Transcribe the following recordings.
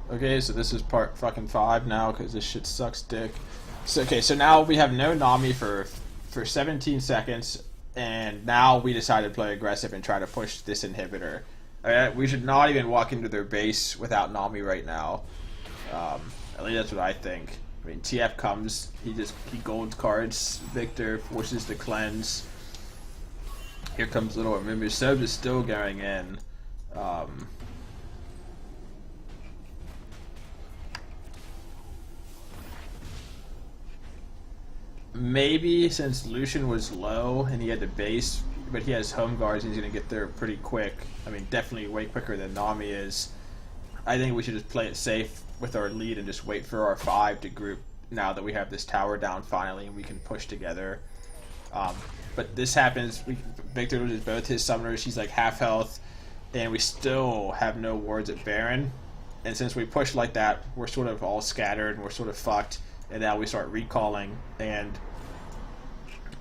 Okay, so this is part fucking 5 now because this shit sucks dick. So okay, so now we have no Nami for 17 seconds, and now we decided to play aggressive and try to push this inhibitor. We should not even walk into their base without Nami right now. At least that's what I think. I mean, TF comes, he gold cards Victor, forces the cleanse. Here comes little. Remember, Seb is still going in. Maybe since Lucian was low and he had the base, but he has home guards and he's going to get there pretty quick. I mean, definitely way quicker than Nami is. I think we should just play it safe with our lead and just wait for our 5 to group now that we have this tower down finally and we can push together. But this happens, Victor loses both his summoners, he's like half health, and we still have no wards at Baron. And since we push like that, we're sort of all scattered and we're sort of fucked. And now we start recalling, and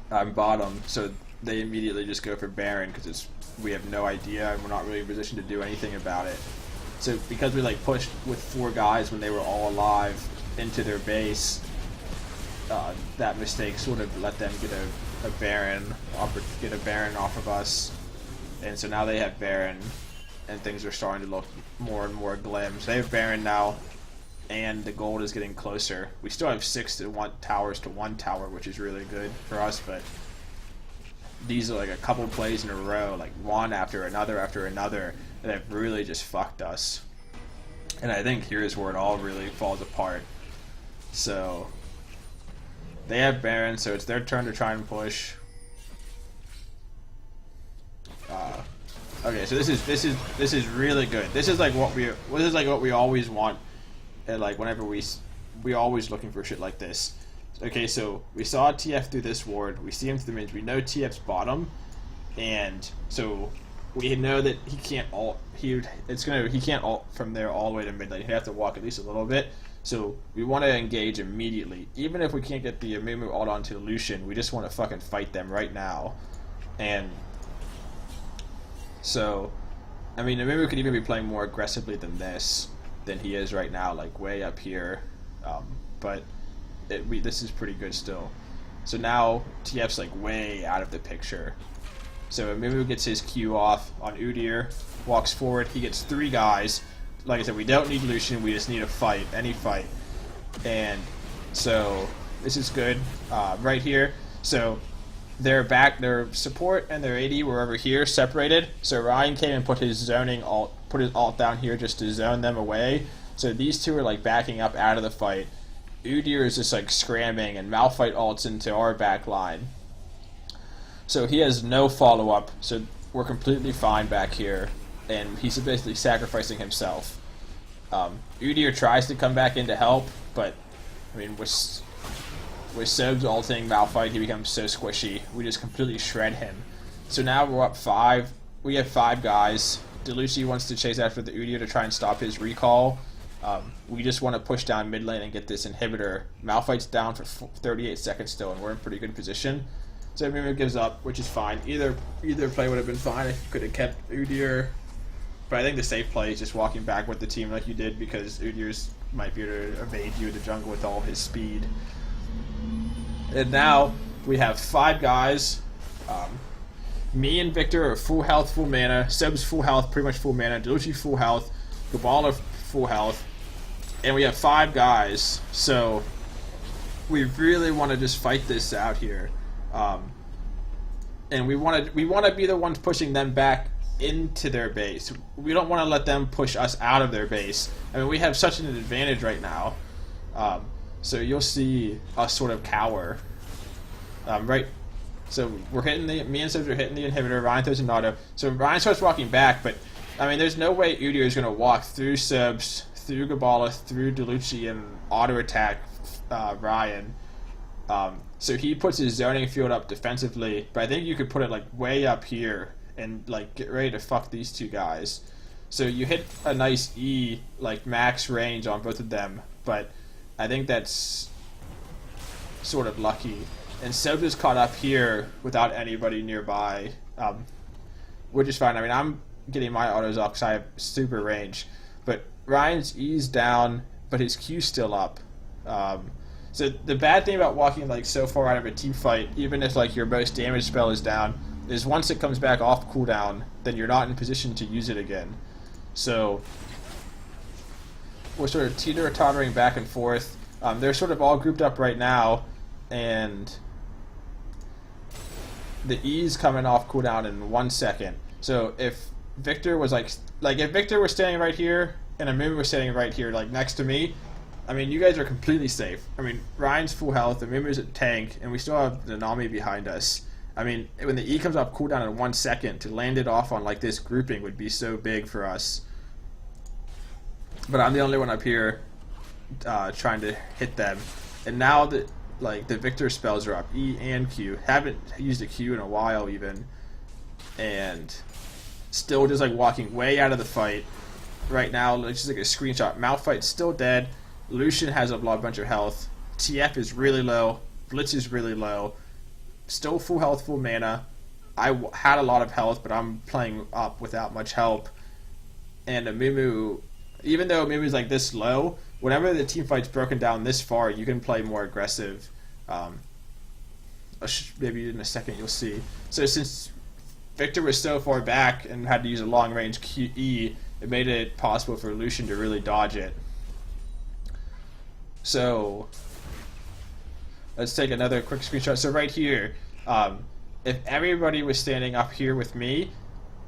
I'm bottom, so they immediately just go for Baron because we have no idea and we're not really in a position to do anything about it. So because we like pushed with 4 guys when they were all alive into their base, that mistake sort of let them get a Baron off of us, and so now they have Baron, and things are starting to look more and more glim. So they have Baron now, and the gold is getting closer. We still have 6 to 1 towers to 1 tower, which is really good for us, but these are like a couple plays in a row, like one after another, that have really just fucked us. And I think here's where it all really falls apart. So they have Baron, so it's their turn to try and push. Okay, so this is really good. This is like what we always want. And like whenever we always looking for shit like this. Okay, so we saw TF through this ward. We see him through the mids. We know TF's bottom, and so we know that he can't ult. He can't ult from there all the way to mid lane. He'd have to walk at least a little bit. So we want to engage immediately, even if we can't get the Amumu ult onto Lucian. We just want to fucking fight them right now, and so I mean Amumu could even be playing more aggressively than he is right now, like way up here, but this is pretty good still. So now TF's like way out of the picture. So Amumu gets his Q off on Udyr, walks forward, he gets 3 guys. Like I said, we don't need Lucian, we just need a fight, any fight. And so this is good right here. So their support and their AD were over here separated. So Ryan came and put his ult down here just to zone them away. So these two are like backing up out of the fight. Udyr is just like scramming, and Malphite ults into our back line. So he has no follow-up, so we're completely fine back here, and he's basically sacrificing himself. Udyr tries to come back in to help, but I mean with Sobs ulting Malphite, he becomes so squishy. We just completely shred him. So now we're up 5. We have 5 guys. Deluci wants to chase after the Udyr to try and stop his recall. We just want to push down mid lane and get this inhibitor. Malphite's down for 38 seconds still, and we're in pretty good position. So Amumu gives up, which is fine. Either play would have been fine. I could have kept Udyr, but I think the safe play is just walking back with the team like you did, because Udyr's might be able to evade you in the jungle with all his speed. And now we have 5 guys. Me and Victor are full health, full mana. Seb's full health, pretty much full mana. Deluci full health. Gabala full health. And we have 5 guys. So we really want to just fight this out here. And we want to be the ones pushing them back into their base. We don't want to let them push us out of their base. I mean, we have such an advantage right now. So you'll see us sort of cower. Right. So we're hitting me and Sebs are hitting the inhibitor. Ryan throws an auto. So Ryan starts walking back, but I mean, there's no way Udyr is going to walk through Sebs, through Gabala, through Deluci, and auto attack Ryan. So he puts his zoning field up defensively, but I think you could put it like way up here and like get ready to fuck these 2 guys. So you hit a nice E, like max range on both of them, but I think that's sort of lucky. And Sebs is caught up here without anybody nearby, which is fine. I mean, I'm getting my autos up because I have super range. but Ryan's E's down, but his Q's still up. So the bad thing about walking like so far out of a team fight, even if like your most damage spell is down, is once it comes back off cooldown, then you're not in position to use it again. So we're sort of teeter-tottering back and forth. They're sort of all grouped up right now, and the E's coming off cooldown in 1 second. So if Victor was like if Victor was standing right here and Amumu was standing right here, like next to me, I mean, you guys are completely safe. I mean, Ryan's full health, Amumu's a tank, and we still have the Nami behind us. I mean, when the E comes off cooldown in 1 second, to land it off on like this grouping would be so big for us. But I'm the only one up here trying to hit them. And now that like the Victor spells are up, E and Q. Haven't used a Q in a while even. And still just like walking way out of the fight. Right now, it's just like a screenshot. Malphite's still dead. Lucian has a bunch of health. TF is really low. Blitz is really low. Still full health, full mana. I had a lot of health, but I'm playing up without much help. And Amumu, even though Amumu's like this low, whenever the team fight's broken down this far, you can play more aggressive. Maybe in a second you'll see. So since Victor was so far back and had to use a long range QE, it made it possible for Lucian to really dodge it. So let's take another quick screenshot. So right here, if everybody was standing up here with me,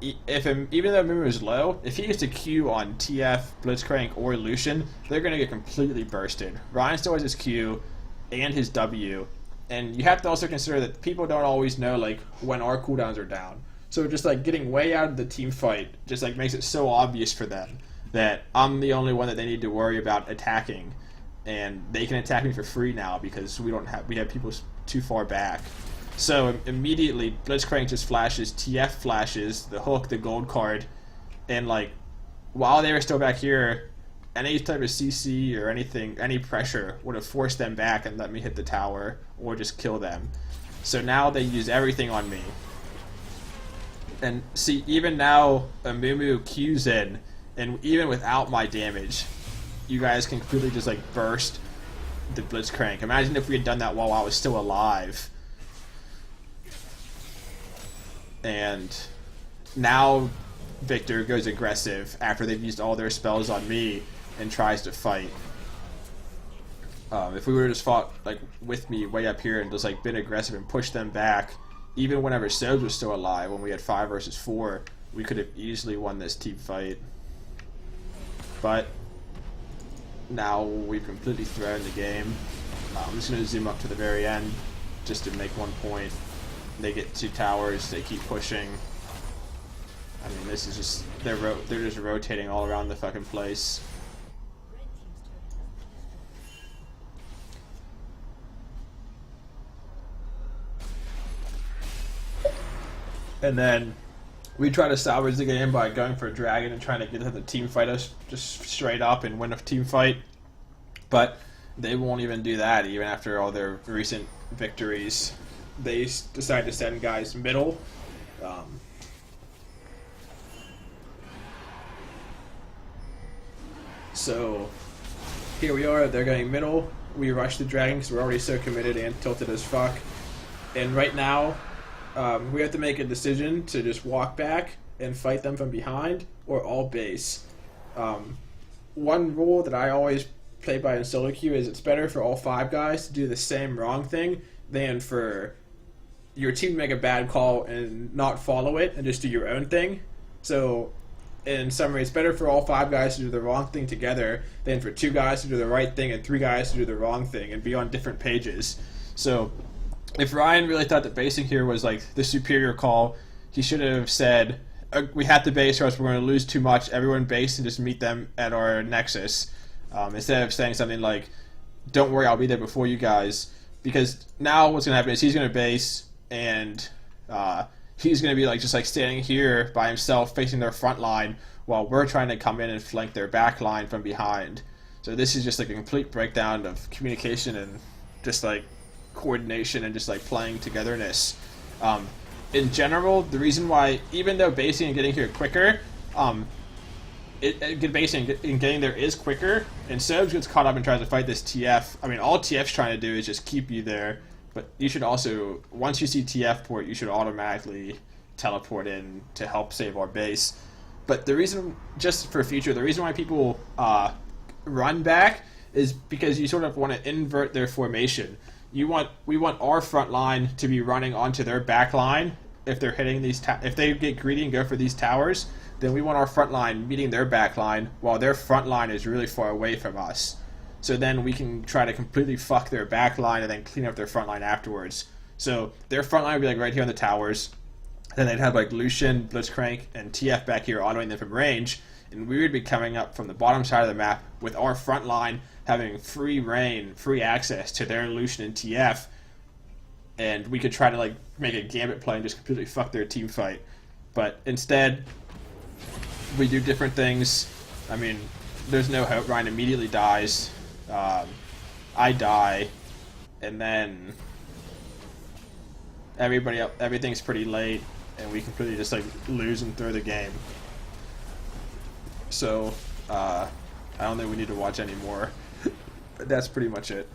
even though Amumu is low, if he gets a Q on TF, Blitzcrank, or Lucian, they're going to get completely bursted. Ryan still has his Q and his W, and you have to also consider that people don't always know like when our cooldowns are down. So just like getting way out of the team fight just like makes it so obvious for them that I'm the only one that they need to worry about attacking, and they can attack me for free now because we have people too far back. So immediately Blitzcrank just flashes, TF flashes, the hook, the gold card, and like while they were still back here, any type of CC or anything, any pressure would have forced them back and let me hit the tower or just kill them. So now they use everything on me. And see, even now Amumu Q's in, and even without my damage, you guys can completely just like burst the Blitzcrank. Imagine if we had done that while I was still alive. And now Victor goes aggressive after they've used all their spells on me and tries to fight. If we would have just fought like with me way up here and just like been aggressive and pushed them back, even whenever Sobes was still alive, when we had 5 versus 4, we could have easily won this team fight. But now we've completely thrown the game. I'm just going to zoom up to the very end just to make one point. They get 2 towers, they keep pushing. I mean, this is just, they're just rotating all around the fucking place. And then we try to salvage the game by going for a dragon and trying to get to the team fight us just straight up and win a team fight. But they won't even do that, even after all their recent victories. They decide to send guys middle. So here we are, they're going middle. We rush the dragon because we're already so committed and tilted as fuck. And right now, we have to make a decision to just walk back and fight them from behind or all base. One rule that I always play by in solo queue is it's better for all 5 guys to do the same wrong thing than for your team to make a bad call and not follow it and just do your own thing. So in summary, it's better for all 5 guys to do the wrong thing together than for 2 guys to do the right thing and 3 guys to do the wrong thing and be on different pages. So if Ryan really thought that basing here was like the superior call, he should have said, we have to base or else we're going to lose too much. Everyone base and just meet them at our nexus. Instead of saying something like, don't worry, I'll be there before you guys. Because now what's going to happen is he's going to base and he's going to be like just like standing here by himself facing their front line while we're trying to come in and flank their back line from behind. So this is just like a complete breakdown of communication and just like coordination and just like playing togetherness. In general, the reason why, even though basing and getting here quicker, basically in getting there is quicker, and Sobs gets caught up and tries to fight this TF. I mean, all TF's trying to do is just keep you there, but you should also, once you see TF port, you should automatically teleport in to help save our base. But the reason, just for future, the reason why people run back is because you sort of want to invert their formation. We want our front line to be running onto their back line if they're hitting these. If they get greedy and go for these towers, then we want our front line meeting their back line while their front line is really far away from us. So then we can try to completely fuck their back line and then clean up their front line afterwards. So their front line would be like right here on the towers. Then they'd have like Lucian, Blitzcrank, and TF back here autoing them from range, and we would be coming up from the bottom side of the map with our front line having free reign, free access to their Lucian and TF, and we could try to like make a gambit play and just completely fuck their team fight. But instead, we do different things. I mean, there's no hope. Ryan immediately dies. I die, and then everything's pretty late, and we completely just like lose and throw the game. So I don't think we need to watch anymore. But that's pretty much it.